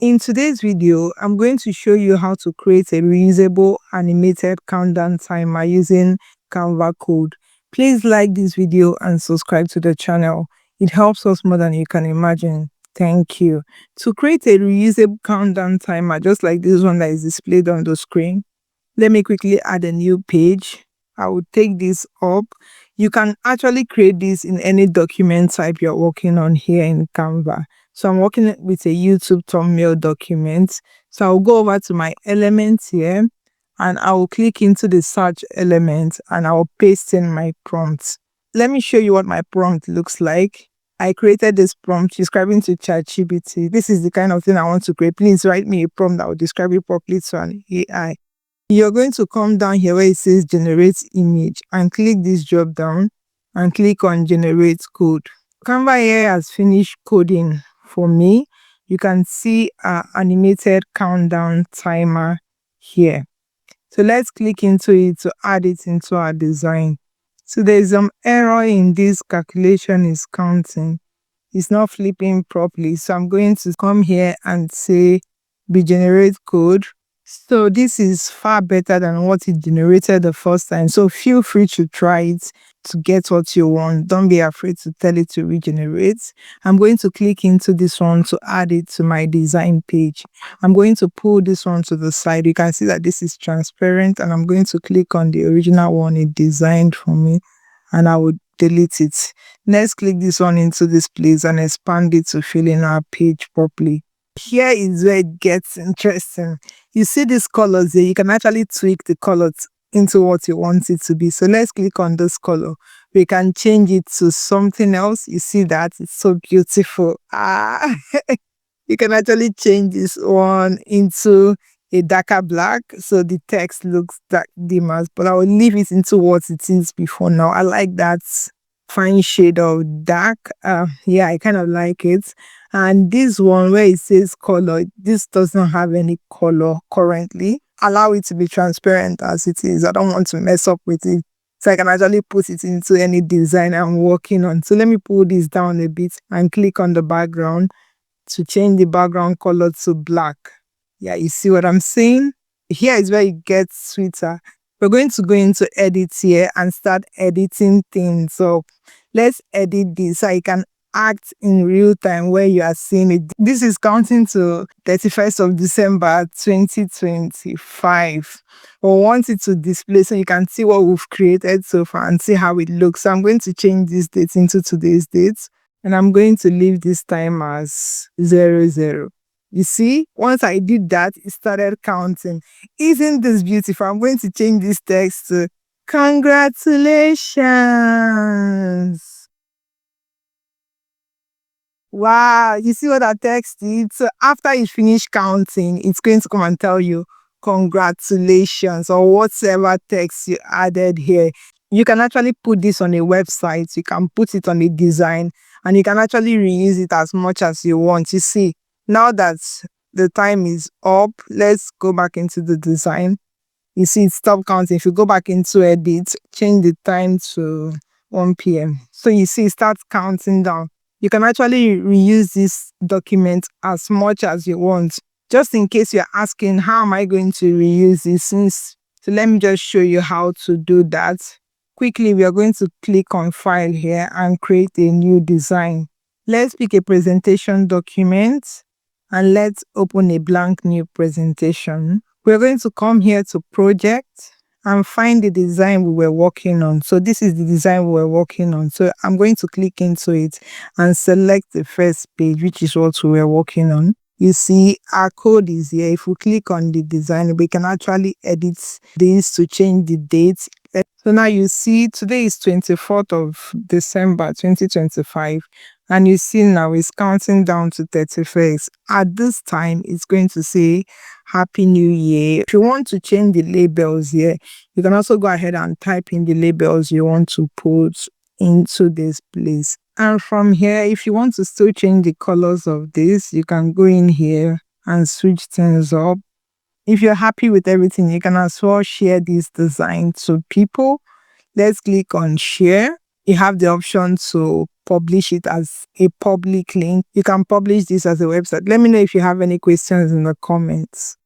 In today's video, I'm going to show you how to create a reusable animated countdown timer using Canva code. Please like this video and subscribe to the channel. It helps us more than you can imagine. Thank you. To create a reusable countdown timer, just like this one that is displayed on the screen, let me quickly add a new page. I will take this up. You can actually create this in any document type you're working on here in Canva. So I'm working with a YouTube thumbnail document. So I'll go over to my elements here and I will click into the search element and I'll paste in my prompt. Let me show you what my prompt looks like. I created this prompt describing to ChatGPT. This is the kind of thing I want to create. Please write me a prompt that will describe it properly to an AI. You're going to come down here where it says generate image and click this drop down and click on generate code. Canva here has finished coding for me. You can see our animated countdown timer here. So let's click into it to add it into our design. So there's some error in this calculation is counting. It's not flipping properly. So I'm going to come here and say be generate code. So this is far better than what it generated the first time. So feel free to try it to get what you want. Don't be afraid to tell it to regenerate. I'm going to click into this one to add it to my design page. I'm going to pull this one to the side. You can see that this is transparent and I'm going to click on the original one it designed for me and I will delete it. Let's click this one into this place and expand it to fill in our page properly. Here is where it gets interesting. You see these colors here, you can actually tweak the colors into what you want it to be. So let's click on this color. We can change it to something else. You see that? It's so beautiful. You can actually change this one into a darker black. So the text looks dark dimmer, but I will leave it into what it is before now. I like that fine shade of dark. Yeah, I kind of like it. And this one where it says color, this doesn't have any color currently. Allow it to be transparent as it is. I don't want to mess up with it. So I can actually put it into any design I'm working on. So let me pull this down a bit and click on the background to change the background color to black. Yeah, you see what I'm saying? Here is where it gets sweeter. We're going to go into edit here and start editing things. So let's edit this so I can act in real time where you are seeing it. This is counting to 31st of December 2025. We want it to display so you can see what we've created so far and see how it looks. So I'm going to change this date into today's date and I'm going to leave this time as 00. You see, once I did that, it started counting. Isn't this beautiful? I'm going to change this text to congratulations. Wow, you see what that text did? So after you finish counting, it's going to come and tell you congratulations or whatever text you added here. You can actually put this on a website, you can put it on a design, and you can actually reuse it as much as you want. You see, now that the time is up, let's go back into the design. You see it stopped counting. If you go back into edit, change the time to 1 p.m. So you see it starts counting down. You can actually reuse this document as much as you want. Just in case you're asking, how am I going to reuse this? So let me just show you how to do that. Quickly, we are going to click on File here and create a new design. Let's pick a presentation document and let's open a blank new presentation. We're going to come here to Project and find the design we were working on. So this is the design we were working on. So I'm going to click into it and select the first page, which is what we were working on. You see our code is here. If we click on the design, we can actually edit this to change the date. So now you see today is 24th of December 2025. And you see now it's counting down to 31st. At this time, it's going to say Happy New Year. If you want to change the labels here, you can also go ahead and type in the labels you want to put into this place. And from here, if you want to still change the colors of this, you can go in here and switch things up. If you're happy with everything, you can as well share this design to people. Let's click on share. You have the option to publish it as a public link. You can publish this as a website. Let me know if you have any questions in the comments.